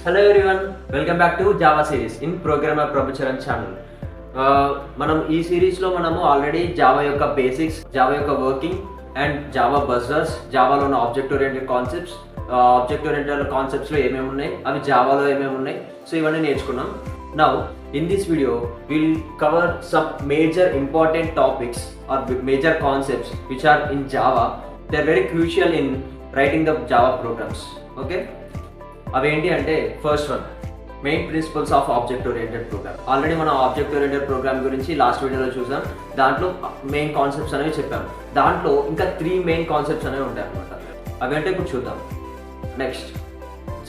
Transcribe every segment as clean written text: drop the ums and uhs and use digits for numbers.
Hello everyone, welcome back to Java series in Programmer Prabhucharan channel. మనం ఈ సిరీస్లో మనము ఆల్రెడీ జావా యొక్క బేసిక్స్, జావా యొక్క వర్కింగ్ అండ్ జావా బజర్స్, జావాలో ఉన్న ఆబ్జెక్ట్ ఓరియంటెడ్ కాన్సెప్ట్స్లో ఏమేమి ఉన్నాయి, అవి జావాలో ఏమేమి ఉన్నాయి, సో ఇవన్నీ నేర్చుకున్నాం. Now in this video we'll cover some major important topics or major concepts which are in Java. They're very crucial in writing the Java programs. Okay, అవి ఏంటి అంటే first one main principles of object oriented program. Already మనం object oriented program గురించి last వీడియోలో చూసాం. దాంట్లో main concepts అనేవి చెప్పాము. దాంట్లో ఇంకా 3 మెయిన్ కాన్సెప్ట్స్ అనేవి ఉంటాయి అనమాట. అవి అంటే ఇప్పుడు చూద్దాం. Next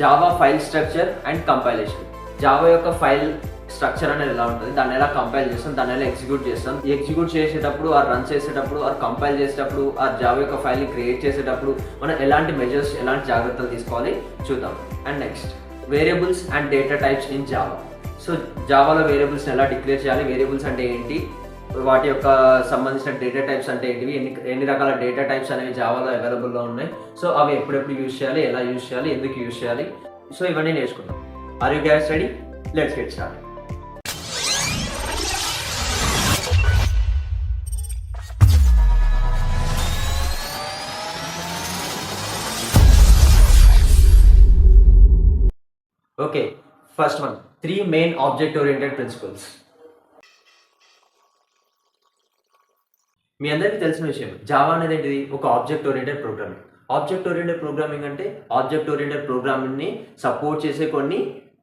Java file structure and compilation. Java యొక్క ఫైల్ స్ట్రక్చర్ అనేది ఎలా ఉంటుంది, దాన్ని ఎలా కంపైల్ చేస్తాం, దాన్ని ఎలా ఎగ్జిక్యూట్ చేసేటప్పుడు ఆర్ రన్ చేసేటప్పుడు ఆర్ కంపైల్ చేసేటప్పుడు ఆర్ జావా యొక్క ఫైల్ని క్రియేట్ చేసేటప్పుడు మనం ఎలాంటి మెజర్స్, ఎలాంటి జాగ్రత్తలు తీసుకోవాలి చూద్దాం. And next variables and data types in Java. సో జావాలో వేరియబుల్స్ని ఎలా డిక్లేర్ చేయాలి, వేరియబుల్స్ అంటే ఏంటి, వాటి యొక్క సంబంధించిన డేటా టైప్స్ అంటే ఏంటివి, ఎన్ని రకాల డేటా టైప్స్ అనేవి జావాలో అవైలబుల్లో ఉన్నాయి, సో అవి ఎప్పుడెప్పుడు యూజ్ చేయాలి, ఎలా యూజ్ చేయాలి, ఎందుకు యూజ్ చేయాలి, సో ఇవన్నీ నేర్చుకుందాం. Are you guys ready? Let's get started. Okay, first one 3 main object oriented principles. మీ అందరికీ తెలిసిన విషయం, జావా అనేది ఏంటిది, ఒక object oriented programming. Object oriented programming అంటే ఆబ్జెక్ట్ ఓరియంటెడ్ ప్రోగ్రామింగ్ని సపోర్ట్ చేసే కొన్ని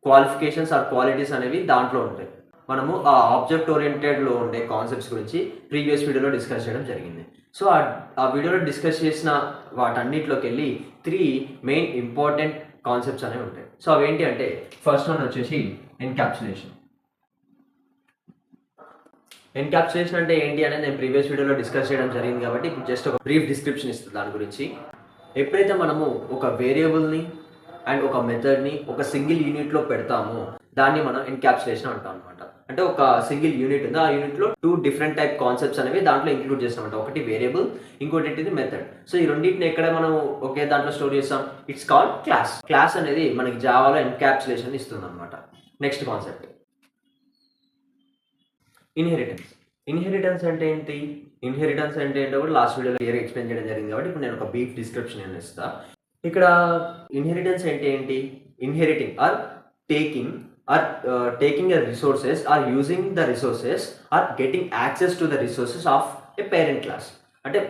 క్వాలిఫికేషన్స్ ఆర్ క్వాలిటీస్ అనేవి దాంట్లో ఉంటాయి. మనము ఆ ఆబ్జెక్ట్ ఓరియంటెడ్లో ఉండే కాన్సెప్ట్స్ గురించి ప్రీవియస్ వీడియోలో డిస్కస్ చేయడం జరిగింది. సో ఆ వీడియోలో డిస్కస్ చేసిన వాటన్నిటిలోకి వెళ్ళి 3 మెయిన్ ఇంపార్టెంట్ కాన్సెప్ట్స్ అనేవి ఉంటాయి. సో అవేంటి అంటే ఫస్ట్ వన్ వచ్చేసి ఎన్క్యాప్సులేషన్. ఎన్క్యాప్సులేషన్ అంటే ఏంటి అనేది నేను ప్రీవియస్ వీడియోలో డిస్కస్ చేయడం జరిగింది కాబట్టి ఇప్పుడు జస్ట్ ఒక బ్రీఫ్ డిస్క్రిప్షన్ ఇస్తుంది దాని గురించి. ఎప్పుడైతే మనము ఒక వేరియబుల్ని అండ్ ఒక మెథడ్ని ఒక సింగిల్ యూనిట్లో పెడతామో దాన్ని మనం ఎన్క్యాప్సులేషన్ అంటాం అనమాట. అంటే ఒక సింగిల్ యూనిట్ ఉంది, ఆ యూనిట్లో 2 డిఫరెంట్ టైప్ కాన్సెప్ట్స్ అనేవి దాంట్లో ఇంక్లూడ్ చేస్తామంట. ఒకటి వేరియబుల్, ఇంకోటి ఏంటిది మెథడ్. సో ఈ రెండింటిని ఎక్కడ మనం ఒకే దాంట్లో స్టోర్ చేస్తాం, ఇట్స్ కాల్డ్ క్లాస్. క్లాస్ అనేది మనకి జావాలో ఎన్క్యాప్సులేషన్ ఇస్తుంది అనమాట. Next concept inheritance. ఇన్హెరిటెన్స్ అంటే ఏంటి, ఇన్హెరిటెన్స్ అంటే ఏంటో కూడా లాస్ట్ వీడియోలో క్లియర్గా ఎక్స్ప్లెయిన్ చేయడం జరిగింది కాబట్టి ఇప్పుడు నేను ఒక బ్రీఫ్ డిస్క్రిప్షన్ ఇస్తా. ఇక్కడ ఇన్హెరిటెన్స్ అంటే ఏంటి, inheriting or taking the resources or using the resources or getting access to the resources of a parent class. అంటే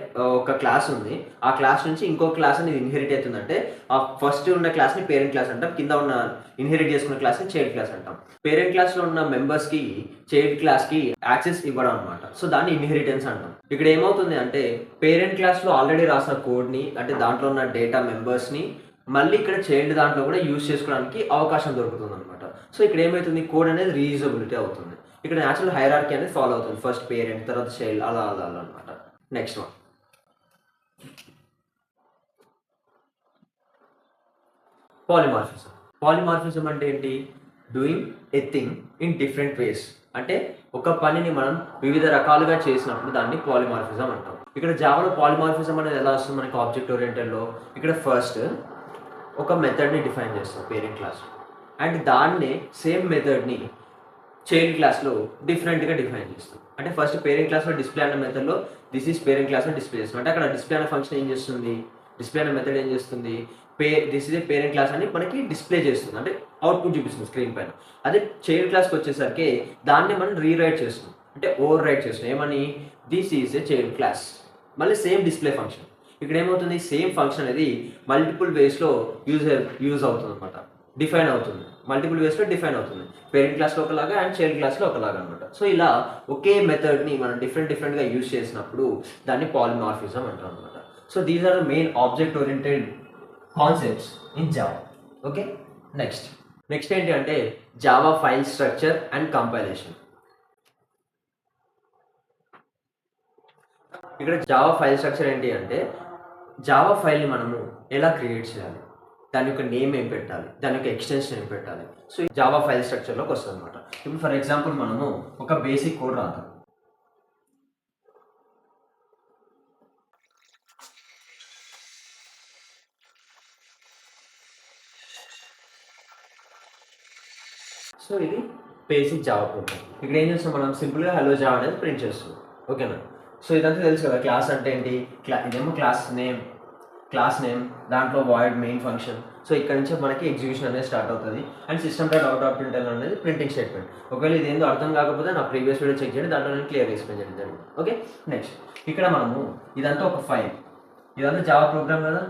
ఒక క్లాస్ ఉంది, ఆ క్లాస్ నుంచి ఇంకో క్లాస్ అనేది ఇన్హెరిట్ అవుతుందంటే ఆ ఫస్ట్ ఉన్న క్లాస్ని పేరెంట్ క్లాస్ అంటాం, కింద ఉన్న ఇన్హెరిట్ చేసుకున్న క్లాస్ని చైల్డ్ క్లాస్ అంటాం. పేరెంట్ క్లాస్లో ఉన్న మెంబర్స్కి చైల్డ్ క్లాస్కి యాక్సెస్ ఇవ్వడం అనమాట. సో దాన్ని ఇన్హెరిటెన్స్ అంటాం. ఇక్కడ ఏమవుతుంది అంటే పేరెంట్ క్లాస్లో ఆల్రెడీ రాసిన కోడ్ని, అంటే దాంట్లో ఉన్న డేటా మెంబర్స్ని మళ్ళీ ఇక్కడ చైల్డ్ దాంట్లో కూడా యూజ్ చేసుకోవడానికి అవకాశం దొరుకుతుంది అనమాట. సో ఇక్కడ ఏమవుతుంది, కోడ్ అనేది రీయూజబిలిటీ అవుతుంది. ఇక్కడ న్యాచురల్ హైరార్కీ అనేది ఫాలో అవుతుంది, ఫస్ట్ పేరెంట్ తర్వాత చైల్డ్ అలా అలా అలా అనమాట. Next one polymorphism. పాలిమార్ఫిజం అంటే ఏంటి, doing a thing in different ways. అంటే ఒక పనిని మనం వివిధ రకాలుగా చేసినప్పుడు దాన్ని పాలిమార్ఫిజం అంటాం. ఇక్కడ జావాలో పాలిమార్ఫిజం అనేది ఎలా వస్తుంది మనకి ఆబ్జెక్ట్ ఓరియంటెడ్లో, ఇక్కడ ఫస్ట్ ఒక మెథడ్ని డిఫైన్ చేస్తాం పేరెంట్ క్లాస్, అండ్ దాన్నే సేమ్ మెథడ్ని చైల్డ్ క్లాస్లో డిఫరెంట్గా డిఫైన్ చేస్తాం. అంటే ఫస్ట్ పేరెంట్ క్లాస్లో డిస్ప్లే అనే మెథడ్లో దిస్ ఈస్ పేరెంట్ క్లాస్లో డిస్ప్లే చేస్తాం. అంటే అక్కడ డిస్ప్లే అనే ఫంక్షన్ ఏం చేస్తుంది, డిస్ప్లే అనే మెథడ్ ఏం చేస్తుంది, this is a parent class అని మనకి డిస్ప్లే చేస్తుంది, అంటే అవుట్పుట్ చూపిస్తుంది స్క్రీన్ పైన. అదే చైల్డ్ క్లాస్కి వచ్చేసరికి దాన్ని మనం రీరైట్ చేస్తున్నాం, అంటే ఓవర్ రైట్ చేస్తున్నాం. ఏమని, this is a child class, మళ్ళీ సేమ్ డిస్ప్లే ఫంక్షన్. ఇక్కడ ఏమవుతుంది, సేమ్ ఫంక్షన్ అనేది మల్టిపుల్ వేస్లో యూజ్ అవుతుంది అనమాట, డిఫైన్ అవుతుంది, మల్టిపుల్ వేస్లో డిఫైన్ అవుతుంది. పేరెంట్ క్లాస్లో ఒకలాగా అండ్ చైల్డ్ క్లాస్లో ఒకలాగా అనమాట. సో ఇలా ఒకే మెథడ్ని మనం డిఫరెంట్గా యూజ్ చేసినప్పుడు దాన్ని పాలిమార్ఫిజం అంటాం అనమాట. So these are the main object oriented concepts in Java. Okay, next ఏంటి అంటే Java file structure and compilation. ఇక్కడ జావా ఫైల్ స్ట్రక్చర్ ఏంటి అంటే జావా ఫైల్ని మనము ఎలా క్రియేట్ చేయాలి, దాని యొక్క నేమ్ ఏం పెట్టాలి, దాని యొక్క ఎక్స్టెన్షన్ ఏం పెట్టాలి, సో జావా ఫైల్ స్ట్రక్చర్లోకి వస్తుంది అనమాట. ఇప్పుడు ఫర్ ఎగ్జాంపుల్ మనము ఒక బేసిక్ కోడ్ రాద్దాం. సో ఇది బేసిక్ జావా ప్రోగ్రామ్. ఇక్కడ ఏం చేస్తాం మనం సింపుల్గా హలో జావా అనేది ప్రింట్ చేస్తాం. ఓకేనా? సో ఇదంతా తెలుసు కదా, క్లాస్ అంటే ఏంటి, ఇదేమో క్లాస్ నేమ్, దాంట్లో వాయిడ్ మెయిన్ ఫంక్షన్. సో ఇక్కడ నుంచి మనకి ఎగ్జిక్యూషన్ అనేది స్టార్ట్ అవుతుంది. And system dot out dot print అనేది ప్రింటింగ్ స్టేట్మెంట్. ఒకవేళ ఇది ఏందో అర్థం కాకపోతే నా ప్రీవియస్ వీడియో చెక్ చేయండి, దాంట్లో నేను క్లియర్ ఎక్స్ప్లెయిన్ చేయడం జరిగింది. ఓకే, నెక్స్ట్ ఇక్కడ మనము ఇదంతా ఒక ఫైల్, ఇదంతా జావా ప్రోగ్రామ్ కదా.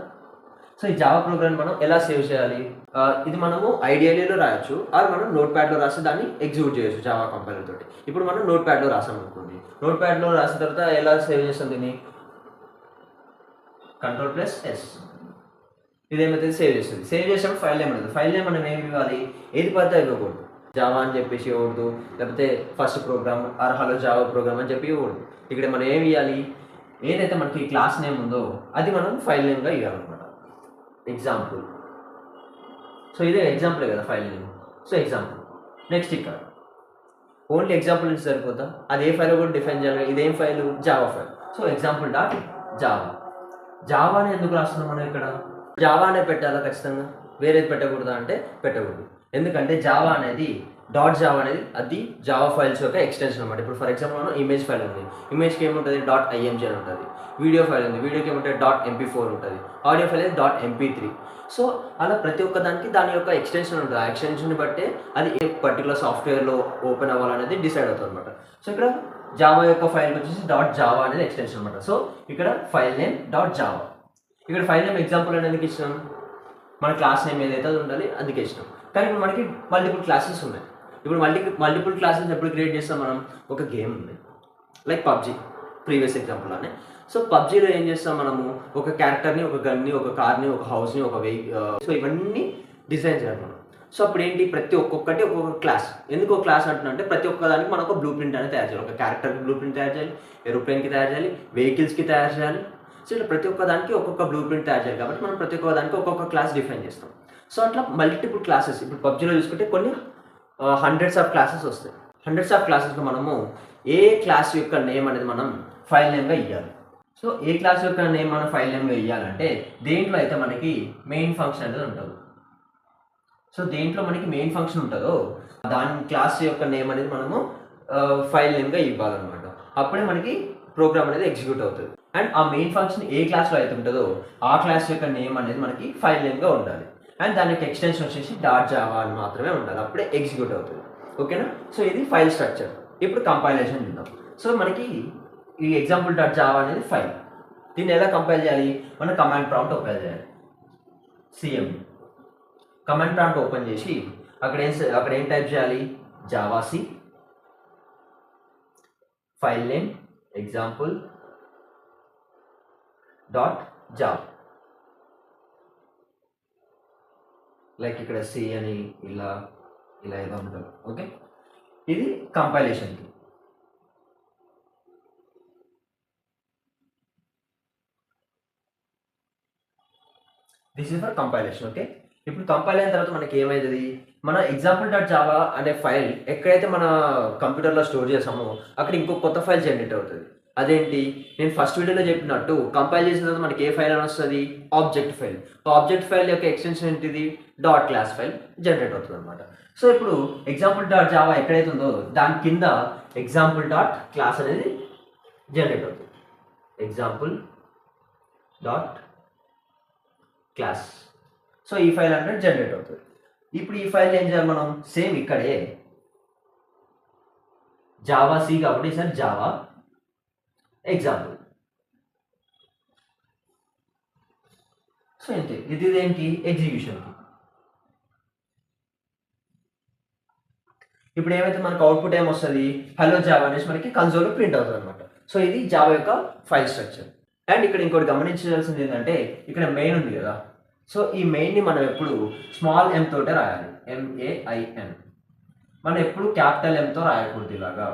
సో ఈ జావా ప్రోగ్రామ్ మనం ఎలా సేవ్ చేయాలి, ఇది మనము ఐడియాలో రాయొచ్చు, ఆర్ మనం నోట్ ప్యాడ్లో రాసి దాన్ని ఎగ్జిక్యూట్ చేయొచ్చు జావా కంపైలర్ తోటి. ఇప్పుడు మనం నోట్ ప్యాడ్లో రాసాం అనుకోండి, నోట్ ప్యాడ్లో రాసిన తర్వాత ఎలా సేవ్ చేస్తాం దీన్ని, Ctrl+S. ఇదేమైతే సేవ్ చేస్తుంది. సేవ్ చేసినప్పుడు ఫైల్ నేమ్ ఉంటుంది. ఫైల్ నేమ్ మనం ఏమి ఇవ్వాలి, ఏది పడితే ఇవ్వకూడదు. జావా అని చెప్పేసి ఇవ్వకూడదు, లేకపోతే first program or hello Java program అని చెప్పి ఇవ్వకూడదు. ఇక్కడ మనం ఏమి ఇవ్వాలి, ఏదైతే మనకి క్లాస్ నేమ్ ఉందో అది మనం ఫైల్ నేమ్గా ఇవ్వాలన్నమాట. ఎగ్జాంపుల్. సో ఇదే ఎగ్జాంపుల్ కదా file name. So example. Next ఇక్కడ ఓన్లీ ఎగ్జాంపుల్ నుంచి సరిపోతా, అది ఏ ఫైల్ కూడా డిఫైన్ చేయాలి. ఇదేం file, Java file. So example dot Java. జావాని ఎందుకు రాస్తున్నాం మనం ఇక్కడ, జావా అనే పెట్టాలా ఖచ్చితంగా, వేరేది పెట్టకూడదా అంటే పెట్టకూడదు. ఎందుకంటే జావా అనేది .java అనేది అది జావా ఫైల్స్ యొక్క ఎక్స్టెన్షన్ అనమాట. ఇప్పుడు ఫర్ ఎగ్జాంపుల్ మనం ఇమేజ్ ఫైల్ ఉంది, ఇమేజ్కి ఏముంటుంది .img అని ఉంటుంది. వీడియో ఫైల్ ఉంది, వీడియోకి ఏముంటుంది .mp4 ఉంటుంది. ఆడియో ఫైల్ అనేది .mp3. సో అలా ప్రతి ఒక్క దానికి దాని యొక్క ఎక్స్టెన్షన్ ఉంటుంది. ఆ ఎక్స్టెన్షన్ని బట్టే అది ఏ పర్టికులర్ సాఫ్ట్వేర్లో ఓపెన్ అవ్వాలనేది డిసైడ్ అవుతుంది అనమాట. సో ఇక్కడ జావా యొక్క ఫైల్ వచ్చేసి .java అనేది ఎక్స్టెన్షన్ అనమాట. సో ఇక్కడ ఫైల్ నేమ్ .java. ఇక్కడ ఫైల్ నేమ్ ఎగ్జాంపుల్ అనేది ఇచ్చినాం, మన క్లాస్ నేమ్ ఏదైతే అది ఉండాలి అందుకే ఇచ్చినాం. కానీ ఇప్పుడు మనకి మల్టిపుల్ క్లాసెస్ ఉన్నాయి. ఇప్పుడు మల్టిపుల్ క్లాసెస్ ఎప్పుడు క్రియేట్ చేస్తాం మనం, ఒక గేమ్ ఉంది లైక్ పబ్జీ, ప్రీవియస్ ఎగ్జాంపుల్ అని. సో పబ్జీలో ఏం చేస్తాం మనము, ఒక క్యారెక్టర్ని, ఒక గన్ని, ఒక కార్ని, ఒక హౌస్ని, ఒక సో ఇవన్నీ డిజైన్ చేయాలి మనం. సో అప్పుడు ఏంటి, ప్రతి ఒక్కొక్కటి ఒక్కొక్క క్లాస్. ఎందుకు క్లాస్ అంటున్నా, ప్రతి ఒక్క దానికి మనం ఒక బ్లూ ప్రింట్ అనేది తయారు చేయాలి. ఒక క్యారెక్టర్కి బ్లూ ప్రింట్ తయారు చేయాలి, ఏరోప్లేన్కి తయారు చేయాలి, వెహికల్స్కి తయారు చేయాలి. సో ఇట్లా ప్రతి ఒక్క దానికి ఒక్కొక్క బ్లూ ప్రింట్ తయారు చేయాలి. కాబట్టి మనం ప్రతి ఒక్క దానికి ఒక్కొక్క క్లాస్ డిఫైన్ చేస్తాం. సో అట్లా మల్టిపుల్ క్లాసెస్, ఇప్పుడు పబ్జీలో చూసుకుంటే కొన్ని హండ్రెడ్స్ ఆఫ్ క్లాసెస్ వస్తాయి. హండ్రెడ్స్ ఆఫ్ క్లాసెస్లో మనము ఏ క్లాస్ యొక్క నేమ్ అనేది మనం ఫైల్ నేమ్గా ఇవ్వాలి. సో ఏ క్లాస్ యొక్క నేమ్ మనం ఫైల్ నేమ్గా ఇవ్వాలంటే దేంట్లో అయితే మనకి మెయిన్ ఫంక్షన్ అనేది ఉంటుంది. సో దేంట్లో మనకి మెయిన్ ఫంక్షన్ ఉంటుందో దాని క్లాస్ యొక్క నేమ్ అనేది మనము ఫైల్ నేమ్గా ఇవ్వాలన్నమాట. అప్పుడే మనకి ప్రోగ్రామ్ అనేది ఎగ్జిక్యూట్ అవుతుంది. అండ్ ఆ మెయిన్ ఫంక్షన్ ఏ క్లాస్లో అయితే ఉంటుందో ఆ క్లాస్ యొక్క నేమ్ అనేది మనకి ఫైల్ నేమ్గా ఉండాలి. అండ్ దాని యొక్క ఎక్స్టెన్షన్ వచ్చేసి .java అని మాత్రమే ఉండాలి, అప్పుడే ఎగ్జిక్యూట్ అవుతుంది. ఓకేనా? సో ఇది ఫైల్ స్ట్రక్చర్. ఇప్పుడు కంపైలేషన్ చూద్దాం. సో మనకి ఈ ఎగ్జాంపుల్ .java అనేది ఫైల్. దీన్ని ఎలా కంపైల్ చేయాలి, మనం కమాండ్ ప్రాంప్ట్ ఓపెన్ చేయాలి. cm కమాండ్ ప్రాంప్ట్ ఓపెన్ చేసి అక్కడ ఏం టైప్ చేయాలి, javac file name example .java. Like ఇక్కడ సి అని ఇలా ఏదో ఉంటుంది. ఓకే, ఇది కంపైలేషన్కి. This is for compilation. Okay, ఇప్పుడు కంపైల్ అయిన తర్వాత మనకి ఏమవుతుంది, మన .java అనే ఫైల్ ఎక్కడైతే మన కంప్యూటర్లో స్టోర్ చేసామో అక్కడ ఇంకో కొత్త ఫైల్ జనరేట్ అవుతుంది. అదేంటి, నేను ఫస్ట్ వీడియోలో చెప్పినట్టు కంపైల్ చేసిన తర్వాత మనకి ఏ ఫైల్ అని వస్తుంది, ఆబ్జెక్ట్ ఫైల్. ఆబ్జెక్ట్ ఫైల్ యొక్క ఎక్స్టెన్షన్ ఏంటిది, .class ఫైల్ జనరేట్ అవుతుంది అనమాట. సో ఇప్పుడు .java ఎక్కడైతే ఉందో దాని కింద example.class అనేది జనరేట్ అవుతుంది. example.class. సో ఈ ఫైల్ అంటే జనరేట్ అవుతుంది. ఇప్పుడు ఈ ఫైల్ ఏం చేయాలి మనం, సేమ్ ఇక్కడే జావాc కాబట్టి సార్ జావా ఎగ్జాంపుల్. సో ఏంటి ఇది, ఏంటి ఎగ్జిక్యూషన్కి. ఇప్పుడు ఏమైతే మనకు అవుట్పుట్ ఏమొస్తుంది, హలో జావా అనేసి మనకి కన్సోల్లో ప్రింట్ అవుతుంది అనమాట. సో ఇది జావా యొక్క ఫైల్ స్ట్రక్చర్. అండ్ ఇక్కడ ఇంకోటి గమనించాల్సింది ఏంటంటే ఇక్కడ మెయిన్ ఉంది కదా. సో ఈ మెయిన్ని మనం ఎప్పుడు స్మాల్ m తోటే రాయాలి, MAIN. మనం ఎప్పుడు క్యాపిటల్ M తో రాయకూడదు ఇలాగా.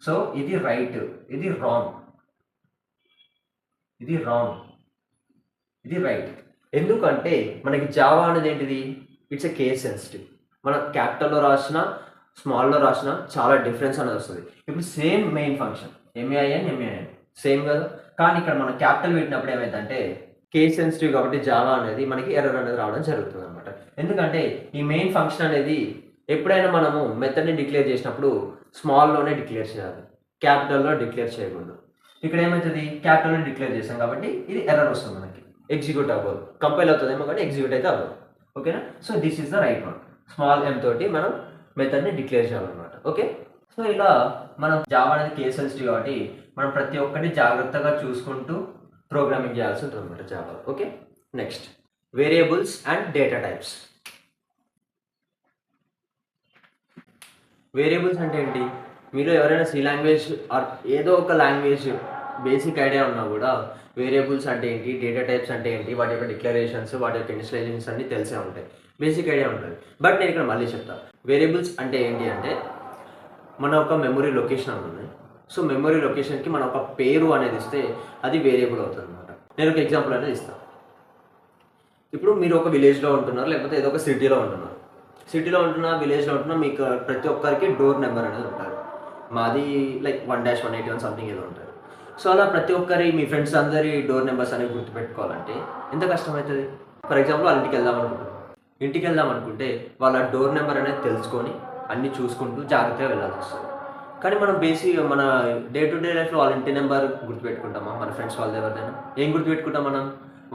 సో ఇది రైట్, ఇది రాంగ్, ఇది రైట్. ఎందుకంటే మనకి జావా అనేది ఏంటిది, ఇట్స్ ఎ కేస్ సెన్సిటివ్. మనం క్యాపిటల్లో రాసినా స్మాల్లో రాసినా చాలా డిఫరెన్స్ అనేది వస్తుంది. ఇప్పుడు same main function MAIN same కదా, కానీ ఇక్కడ మనం క్యాపిటల్ పెట్టినప్పుడు ఏమైందంటే కేస్ సెన్సిటివ్ కాబట్టి జావా అనేది మనకి ఎర్రర్ అనేది రావడం జరుగుతుంది అనమాట. ఎందుకంటే ఈ మెయిన్ ఫంక్షన్ అనేది ఎప్పుడైనా మనము మెథడ్ని డిక్లేర్ చేసినప్పుడు స్మాల్లోనే డిక్లేర్ చేయాలి, క్యాపిటల్లో డిక్లేర్ చేయకూడదు. ఇక్కడ ఏమవుతుంది, క్యాపిటల్లో డిక్లేర్ చేసాం కాబట్టి ఇది ఎర్రర్ వస్తుంది, మనకి ఎగ్జిక్యూట్ అవ్వదు. కంపైల్ అవుతుందేమో కానీ ఎగ్జిక్యూట్ అయితే అవ్వదు. ఓకేనా? So this is the right one. Small M తోటి మనం మెథడ్ని డిక్లేర్ చేయాలన్నమాట. ఓకే, సో ఇలా మనం జావా అనేది కేస్ సెన్సిటివ్ కాబట్టి మనం ప్రతి ఒక్కటి జాగ్రత్తగా చూసుకుంటూ ప్రోగ్రామింగ్ చేయాల్సి ఉంటుంది అనమాట Java. Okay, next variables and data types. Variables అంటే ఏంటి? మీరు ఎవరైనా సి లాంగ్వేజ్ ఆర్ ఏదో ఒక లాంగ్వేజ్ బేసిక్ ఐడియా ఉన్నా కూడా వేరియబుల్స్ అంటే ఏంటి, డేటా టైప్స్ అంటే ఏంటి, వాటి యొక్క డిక్లరేషన్స్, వాటి యొక్క ఇనిషియలైజేషన్స్ అన్ని తెలిసే ఉంటాయి, బేసిక్ ఐడియా ఉంటుంది. బట్ నేను ఇక్కడ మళ్ళీ చెప్తాను, వేరియబుల్స్ అంటే ఏంటి అంటే మన ఒక మెమొరీ లొకేషన్ ఉంటుంది. సో మెమొరీ లొకేషన్కి మన ఒక పేరు అనేది ఇస్తే అది వేరియబుల్ అవుతుంది అనమాట. నేను ఒక ఎగ్జాంపుల్ అనేది ఇస్తాను. ఇప్పుడు మీరు ఒక విలేజ్లో ఉంటున్నారు, లేకపోతే ఏదో ఒక సిటీలో ఉంటున్నారు. సిటీలో ఉంటున్నా, విలేజ్లో ఉంటున్నా, మీకు ప్రతి ఒక్కరికి డోర్ నెంబర్ అనేది ఉంటుంది. మాది లైక్ 1-181 సంథింగ్ ఏదో ఉంటుంది. సో అలా ప్రతి ఒక్కరి మీ ఫ్రెండ్స్ అందరి డోర్ నెంబర్స్ అనేవి గుర్తుపెట్టుకోవాలంటే ఎంత కష్టమవుతుంది. ఫర్ ఎగ్జాంపుల్ వాళ్ళ ఇంటికి వెళ్దాం అనుకుంటే వాళ్ళ డోర్ నెంబర్ అనేది తెలుసుకొని అన్నీ చూసుకుంటూ జాగ్రత్తగా వెళ్ళాల్సి వస్తుంది. కానీ మనం మన డే టు డే లైఫ్లో వాళ్ళ ఇంటి నెంబర్ గుర్తుపెట్టుకుంటామా? మన ఫ్రెండ్స్ వాళ్ళ ఎవరిదైనా ఏం గుర్తుపెట్టుకుంటాం? మనం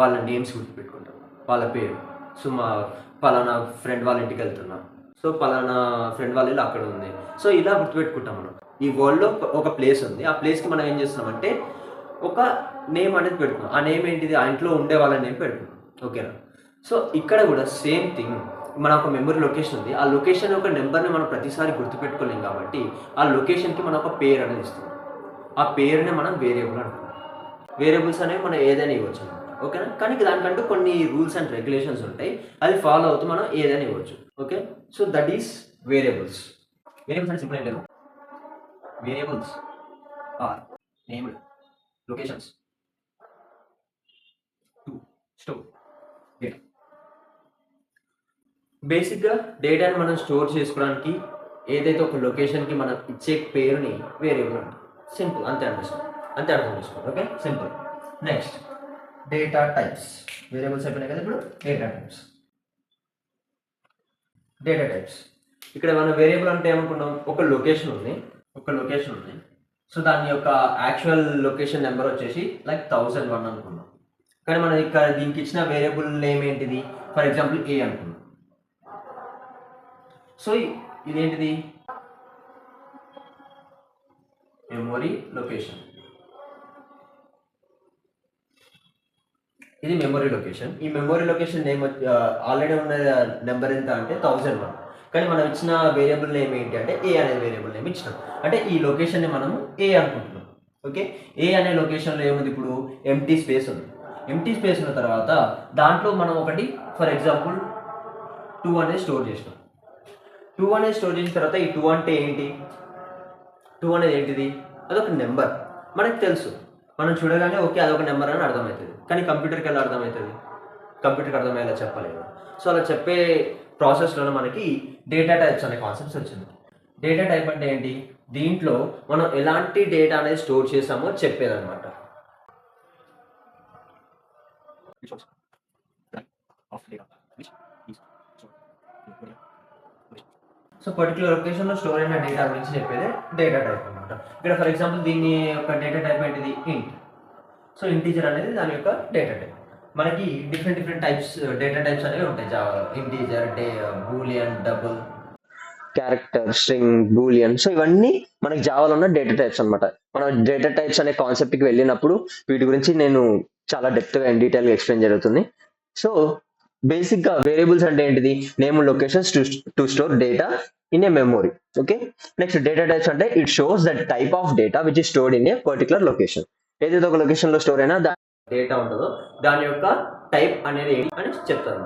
వాళ్ళ నేమ్స్ గుర్తుపెట్టుకుంటాం, వాళ్ళ పేరు. సో మా పలానా ఫ్రెండ్ వాళ్ళ ఇంటికి వెళ్తున్నాం, సో పలానా ఫ్రెండ్ వాళ్ళ ఇల్లు అక్కడ ఉంది. సో ఇలా గుర్తుపెట్టుకుంటాం మనం. ఈ వరల్డ్లో ఒక ప్లేస్ ఉంది, ఆ ప్లేస్కి మనం ఏం చేస్తున్నామంటే ఒక నేమ్ అనేది పెడుతున్నాం. ఆ నేమ్ ఏంటిది? ఆ ఇంట్లో ఉండే వాళ్ళ నేమ్ పెడుతున్నాం. ఓకేనా? సో ఇక్కడ కూడా సేమ్ థింగ్, మన ఒక మెమరీ లొకేషన్ ఉంది, ఆ లొకేషన్ యొక్క నెంబర్ని మనం ప్రతిసారి గుర్తుపెట్టుకోలేం కాబట్టి ఆ లొకేషన్కి మనం ఒక పేరు అనేది ఇస్తాం. ఆ పేరునే మనం వేరియబుల్ అంటాం. వేరియబుల్స్ అనేవి మనం ఏదైనా ఇవ్వచ్చు అనమాట. ఓకేనా? కానీ దానికంటూ కొన్ని రూల్స్ అండ్ రెగ్యులేషన్స్ ఉంటాయి, అది ఫాలో అవుతూ మనం ఏదైనా ఇవ్వచ్చు. Okay, so that is variables. Variables అంటే సింపుల్ ఏం లేదు. Variables are named locations to store data. బేసిక్గా డేటాని మనం స్టోర్ చేసుకోవడానికి ఏదైతే ఒక లొకేషన్కి మనం ఇచ్చే పేరుని వేరియబుల్ అంటాం. సింపుల్, అంతే అర్థం చేసుకోండి. Okay, simple. Next data types. Variables అయిపోయినాయి కదా, ఇప్పుడు డేటా టైప్స్. ఇక్కడ మనం వేరియబుల్ అంటే ఏమనుకున్నాం? ఒక లొకేషన్ ఉంది. సో దాని యొక్క యాక్చువల్ లొకేషన్ నెంబర్ వచ్చేసి లైక్ 1001 అనుకున్నాం. కానీ మనం ఇక్కడ దీనికి ఇచ్చిన వేరియబుల్ నేమ్ ఏంటిది? ఫర్ ఎగ్జాంపుల్ ఏ అనుకున్నాం. సో ఇదేంటిది? Memory location. ఇది మెమొరీ లొకేషన్. ఈ మెమొరీ లొకేషన్ నేమ్ ఆల్రెడీ ఉన్న నెంబర్ ఎంత అంటే 1001. కానీ మనం ఇచ్చిన వేరియబుల్ నేమ్ ఏంటి అంటే ఏ అనే వేరియబుల్ నేమ్ ఇచ్చినాం. అంటే ఈ లొకేషన్ని మనము ఏ అనుకుంటున్నాం. ఓకే, ఏ అనే లొకేషన్లో ఏముంది? ఇప్పుడు ఎంటీ స్పేస్ ఉంది. ఎంటీ స్పేస్ ఉన్న తర్వాత దాంట్లో మనం ఒకటి ఫర్ ఎగ్జాంపుల్ 2 అనేది స్టోర్ చేసినాం. 2 అనేది స్టోర్ చేసిన తర్వాత ఈ 2 అంటే ఏంటి? 2 అనేది ఏంటిది? అదొక నెంబర్, మనకు తెలుసు. మనం చూడగానే ఓకే అదొక నెంబర్ అని అర్థమవుతుంది. కానీ కంప్యూటర్కి ఎలా అర్థమవుతుంది? కంప్యూటర్కి అర్థమయ్యేలా చెప్పలేదు. సో అలా చెప్పే ప్రాసెస్లోనే మనకి డేటా టైప్స్ అనే కాన్సెప్ట్స్ వచ్చింది. డేటా టైప్ అంటే ఏంటి? దీంట్లో మనం ఎలాంటి డేటా అనేది స్టోర్ చేసామో చెప్పేదన్నమాట. సో పర్టికులర్ లొకేషన్లో స్టోర్ అయిన డేటా గురించి చెప్పేదే డేటా టైప్ అనమాట. ఇక్కడ ఫర్ ఎగ్జాంపుల్ దీని యొక్క డేటా టైప్ ఏంటిది? ఇంట్. సో ఇంటీజర్ అనేది దాని యొక్క డేటా టైప్. మనకి డిఫరెంట్ టైప్స్ డేటా టైప్స్ అనేవి ఉంటాయి జావాలో. Integer, boolean, double, character, string, boolean. So ఇవన్నీ మనకి జావాలో ఉన్న డేటా టైప్స్ అనమాట. మనం డేటా టైప్స్ అనే కాన్సెప్ట్కి వెళ్ళినప్పుడు వీటి గురించి నేను చాలా డెప్త్గా అండ్ డీటెయిల్గా ఎక్స్ప్లెయిన్ జరుగుతుంది. సో బేసిక్గా వేరియబుల్స్ అంటే ఏంటిది? Name, locations to store data in a memory. Okay, next data types అంటే it shows that type of data which is stored in a particular location. ఏదైతే ఒక లొకేషన్లో స్టోర్ అయినా డేటా ఉంటుందో దాని యొక్క టైప్ అనేది ఏంటి అని చెప్తారు.